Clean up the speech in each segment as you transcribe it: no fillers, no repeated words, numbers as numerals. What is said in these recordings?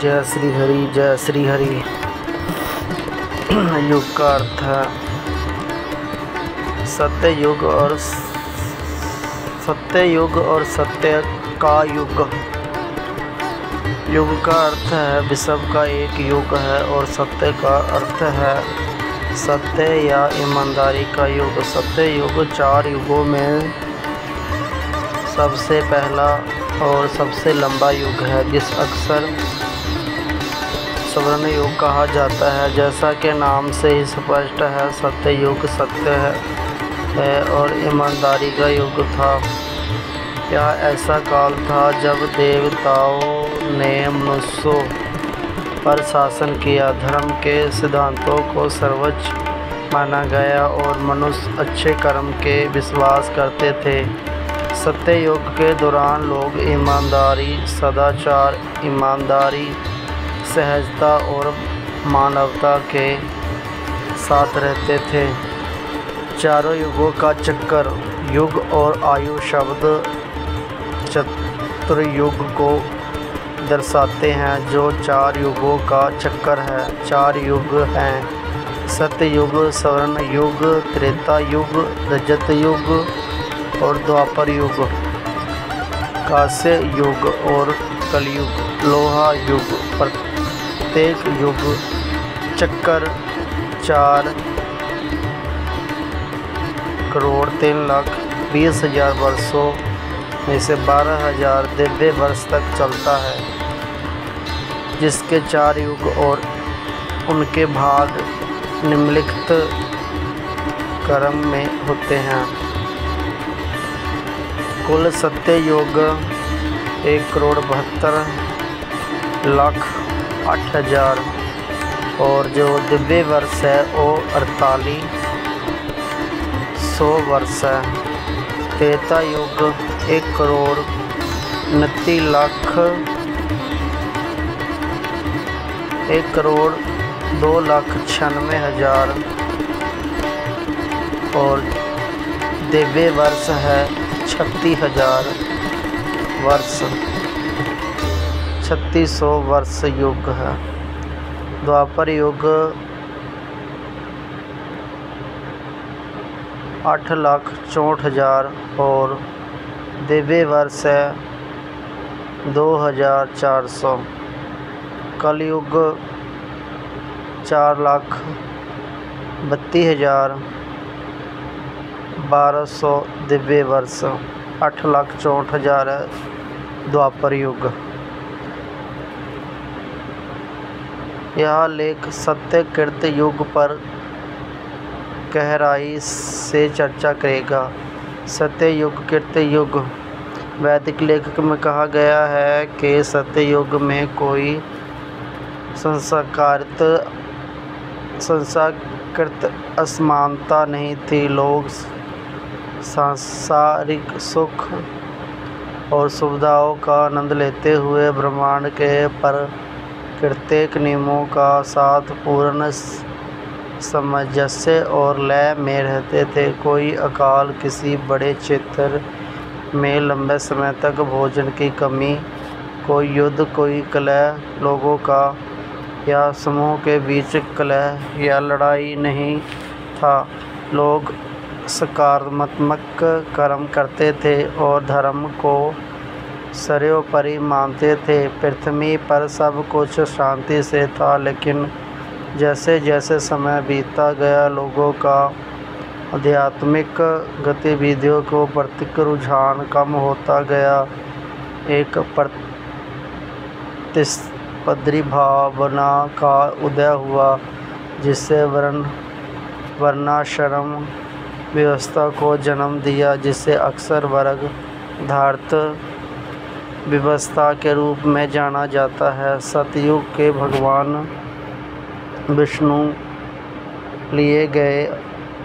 जय श्री हरि जय श्री हरि। युग का अर्थ है सत्य युग और सत्य का युग। युग का अर्थ है विश्व का एक युग है और सत्य का अर्थ है सत्य या ईमानदारी का युग। सत्य युग 4 युगों में सबसे पहला और सबसे लंबा युग है, जिस अक्सर स्वर्ण युग कहा जाता है। जैसा कि नाम से ही स्पष्ट है, सत्य युग सत्य है और ईमानदारी का युग था। यह ऐसा काल था जब देवताओं ने मनुष्यों पर शासन किया, धर्म के सिद्धांतों को सर्वोच्च माना गया और मनुष्य अच्छे कर्म के विश्वास करते थे। सत्य युग के दौरान लोग ईमानदारी, सदाचार, ईमानदारी, सहजता और मानवता के साथ रहते थे। चारों युगों का चक्कर। युग और आयु शब्द चतुर्युग को दर्शाते हैं, जो 4 युगों का चक्कर है। 4 युग हैं सत्य युग, स्वर्ण युग, त्रेता युग, रजत युग और द्वापर युग, कांस्य युग और कलयुग, लोहा युग। प्रत्येक युग चक्कर 4 करोड़ 3,20,000 वर्षों में से 12,000 दिव्य वर्ष तक चलता है, जिसके 4 युग और उनके भाग निम्नलिखित क्रम में होते हैं। कुल सत्य युग 1,72,08,000 और जो दिव्य वर्ष है वो 4,800 वर्ष है। त्रेता युग 1,02,96,000 और दिव्य वर्ष है 36,000 वर्ष, 3600 वर्ष युग है। द्वापर युग 8,64,000 और दिव्य वर्ष है 2,400। कलयुग 4,32,000 1200 दिव्य वर्ष, 8,64,000 द्वापर युग। यह लेख सत्य कृत युग पर गहराई से चर्चा करेगा। सत्य युग कृत युग। वैदिक लेख में कहा गया है कि सत्य युग में कोई संसारकृत असमानता नहीं थी। लोग सांसारिक सुख और सुविधाओं का आनंद लेते हुए ब्रह्मांड के प्रत्येक नियमों का साथ पूर्ण सामंजस्य और लय में रहते थे। कोई अकाल, किसी बड़े क्षेत्र में लंबे समय तक भोजन की कमी, कोई युद्ध, कोई कलह, लोगों का या समूह के बीच कलह या लड़ाई नहीं था। लोग सकारात्मक कर्म करते थे और धर्म को सर्वोपरि मानते थे। पृथ्वी पर सब कुछ शांति से था, लेकिन जैसे जैसे समय बीतता गया, लोगों का आध्यात्मिक गतिविधियों को प्रति रुझान कम होता गया। एक प्रतिस्पर्धी भावना का उदय हुआ, जिससे वर्णाश्रम व्यवस्था को जन्म दिया, जिसे अक्सर वर्ग धार्त व्यवस्था के रूप में जाना जाता है। सतयुग के भगवान विष्णु लिए गए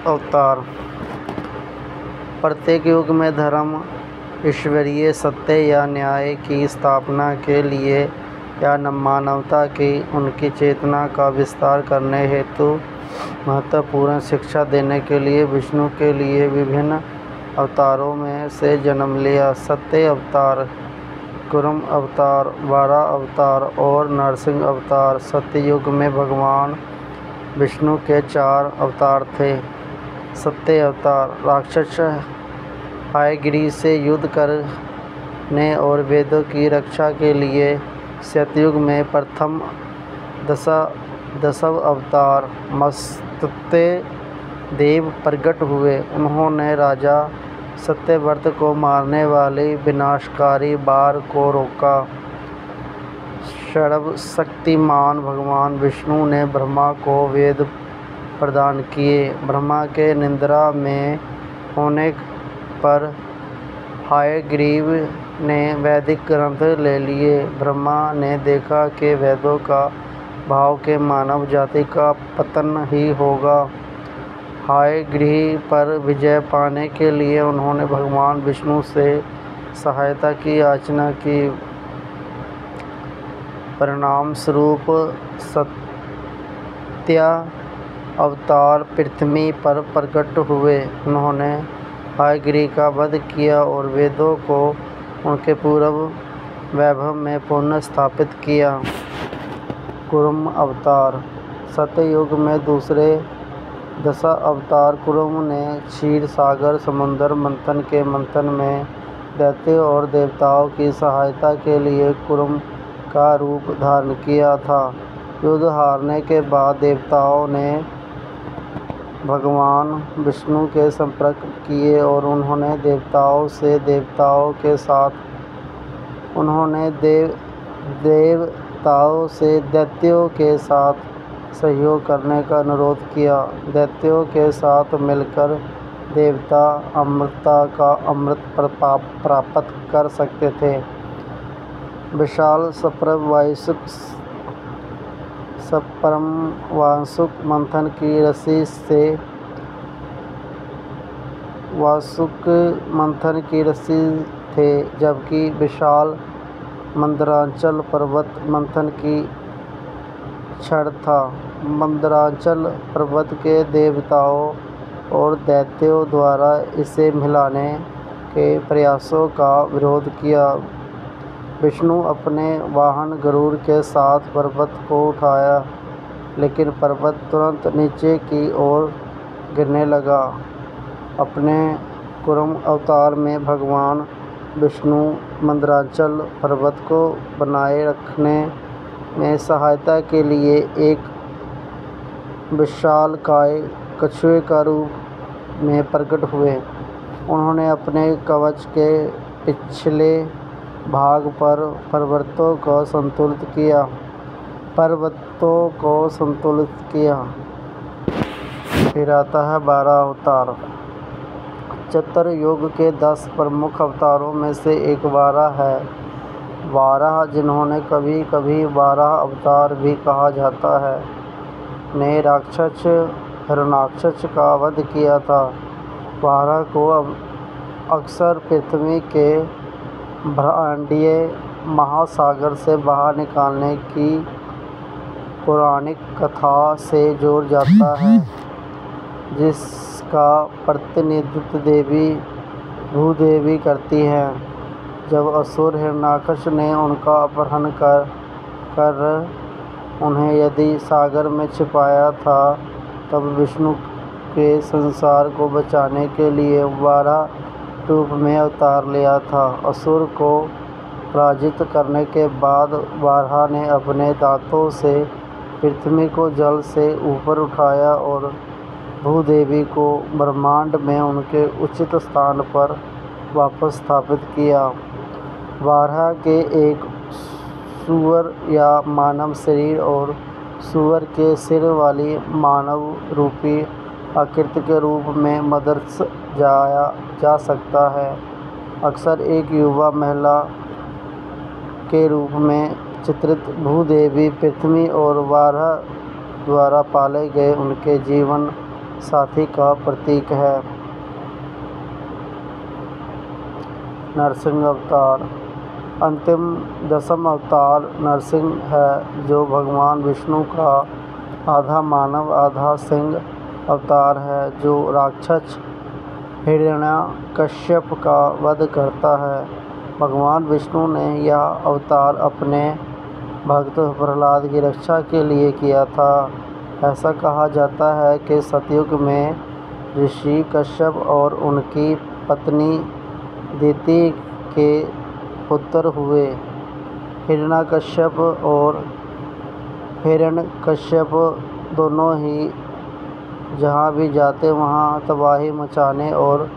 अवतार। प्रत्येक युग में धर्म, ईश्वरीय सत्य या न्याय की स्थापना के लिए या मानवता की उनकी चेतना का विस्तार करने हेतु महत्वपूर्ण शिक्षा देने के लिए विष्णु के लिए विभिन्न अवतारों में से जन्म लिया। सत्य अवतार कुर्म अवतार, 12 अवतार और नरसिंह अवतार। सत्ययुग में भगवान विष्णु के 4 अवतार थे। सत्य अवतार, राक्षस हयग्रीव से युद्ध करने और वेदों की रक्षा के लिए सतयुग में प्रथम दशव अवतार मत्स्य देव प्रकट हुए। उन्होंने राजा सत्यव्रत को मारने वाली विनाशकारी बाढ़ को रोका। सर्वशक्तिमान भगवान विष्णु ने ब्रह्मा को वेद प्रदान किए। ब्रह्मा के निद्रा में होने पर हयग्रीव ने वैदिक ग्रंथ ले लिए। ब्रह्मा ने देखा कि वेदों का भाव के मानव जाति का पतन ही होगा। हयग्रीव पर विजय पाने के लिए उन्होंने भगवान विष्णु से सहायता की याचना की। परिणाम स्वरूप सत्य अवतार पृथ्वी पर प्रकट हुए। उन्होंने हयग्रीव का वध किया और वेदों को उनके पूर्व वैभव में पुनः स्थापित किया। कुर्म अवतार, सत्ययुग में दूसरे दशा अवतार कुर्म ने क्षीर सागर समुद्र मंथन के मंथन में दैत्यों और देवताओं की सहायता के लिए कुर्म का रूप धारण किया था। युद्ध हारने के बाद देवताओं ने भगवान विष्णु के संपर्क किए और उन्होंने देवताओं से दैत्यों के साथ सहयोग करने का अनुरोध किया। दैत्यों के साथ मिलकर देवता अमृतता का अमृत प्राप्त कर सकते थे। विशाल सपरमवासुक मंथन की रस्सी थे, जबकि विशाल मंदराचल पर्वत मंथन की क्षण था। मंदराचल पर्वत के देवताओं और दैत्यों द्वारा इसे मिलाने के प्रयासों का विरोध किया। विष्णु अपने वाहन गरुड़ के साथ पर्वत को उठाया, लेकिन पर्वत तुरंत नीचे की ओर गिरने लगा। अपने कुर्म अवतार में भगवान विष्णु मंदराचल पर्वत को बनाए रखने में सहायता के लिए एक विशालकाय कछुए का रूप में प्रकट हुए। उन्होंने अपने कवच के पिछले भाग पर पर्वतों को संतुलित किया। फिर आता है 12 अवतार। चतुर्युग के 10 प्रमुख अवतारों में से एक वाराह है। वाराह, जिन्होंने कभी कभी 12 अवतार भी कहा जाता है, ने राक्षस हिरण्याक्ष का वध किया था। वाराह को अक्सर पृथ्वी के ब्रह्मांडीय महासागर से बाहर निकालने की पौराणिक कथा से जोड़ा जाता है, जिसका प्रतिनिधित्व देवी भूदेवी करती हैं। जब असुर हिरण्याक्ष ने उनका अपहरण कर उन्हें यदि सागर में छिपाया था, तब विष्णु के संसार को बचाने के लिए वाराह रूप में अवतार लिया था। असुर को पराजित करने के बाद वाराह ने अपने दांतों से पृथ्वी को जल से ऊपर उठाया और भूदेवी को ब्रह्मांड में उनके उचित स्थान पर वापस स्थापित किया। वाराह के एक सूअर या मानव शरीर और सूअर के सिर वाली मानव रूपी आकृति के रूप में दर्शाया जा सकता है। अक्सर एक युवा महिला के रूप में चित्रित भूदेवी पृथ्वी और वाराह द्वारा पाले गए उनके जीवन साथी का प्रतीक है। नरसिंह अवतार। अंतिम 10वां अवतार नरसिंह है, जो भगवान विष्णु का आधा मानव आधा सिंह अवतार है, जो राक्षस हिरण्याकश्यप का वध करता है। भगवान विष्णु ने यह अवतार अपने भक्त प्रहलाद की रक्षा के लिए किया था। ऐसा कहा जाता है कि सतयुग में ऋषि कश्यप और उनकी पत्नी दिति के पुत्र हुए। हिरण्यकश्यप और हिरण्यकश्यप दोनों ही जहाँ भी जाते वहाँ तबाही मचाने और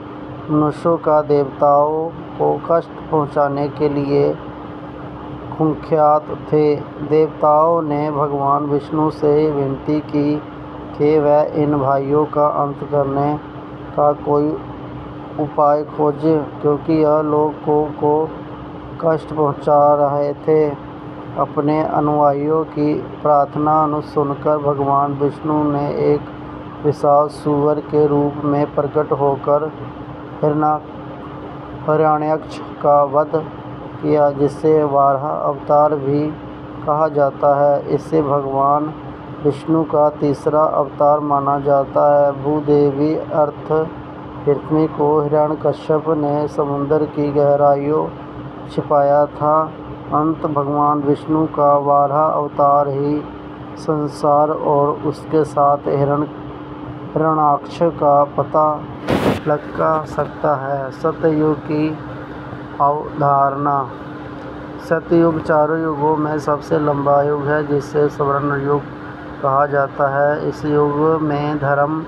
मनुष्यों का देवताओं को कष्ट पहुँचाने के लिए कुख्यात थे। देवताओं ने भगवान विष्णु से विनती की कि वह इन भाइयों का अंत करने का कोई उपाय खोजे, क्योंकि यह लोगों को कष्ट पहुँचा रहे थे। अपने अनुयायियों की प्रार्थना सुनकर भगवान विष्णु ने एक विशाल सूअर के रूप में प्रकट होकर हिरण्याक्ष का वध किया, जिसे वाराह अवतार भी कहा जाता है। इसे भगवान विष्णु का तीसरा अवतार माना जाता है। भूदेवी अर्थ पृथ्वी को हिरण्यकश्यप ने समुद्र की गहराइयों छिपाया था। अंत भगवान विष्णु का वाराह अवतार ही संसार और उसके साथ हिरण्याक्ष का पता लगा सकता है। सतयुग की अवधारणा। सतयुग चारों युगों में सबसे लंबा युग है, जिसे स्वर्ण युग कहा जाता है। इस युग में धर्म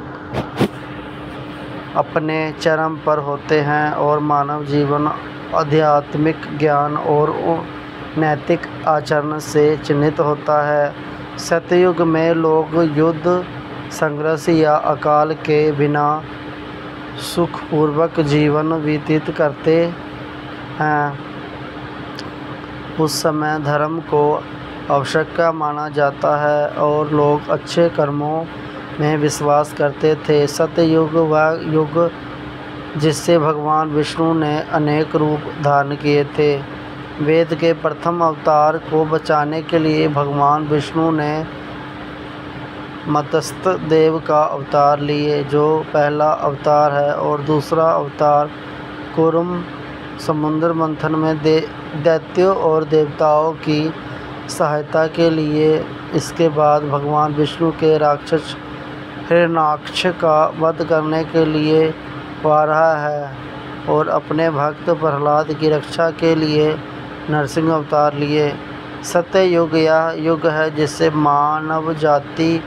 अपने चरम पर होते हैं और मानव जीवन आध्यात्मिक ज्ञान और नैतिक आचरण से चिन्हित होता है। सतयुग में लोग युद्ध, संघर्ष या अकाल के बिना सुखपूर्वक जीवन व्यतीत करते हैं। उस समय धर्म को आवश्यक माना जाता है और लोग अच्छे कर्मों में विश्वास करते थे। सतयुग वह युग जिससे भगवान विष्णु ने अनेक रूप धारण किए थे। वेद के प्रथम अवतार को बचाने के लिए भगवान विष्णु ने मत्स्य देव का अवतार लिए, जो पहला अवतार है, और दूसरा अवतार कूर्म समुद्र मंथन में दैत्यों और देवताओं की सहायता के लिए। इसके बाद भगवान विष्णु के राक्षस हिरण्याक्ष का वध करने के लिए वाराह है, और अपने भक्त प्रहलाद की रक्षा के लिए नरसिंह अवतार लिए। सत्ययुग यह युग है जिससे मानव जाति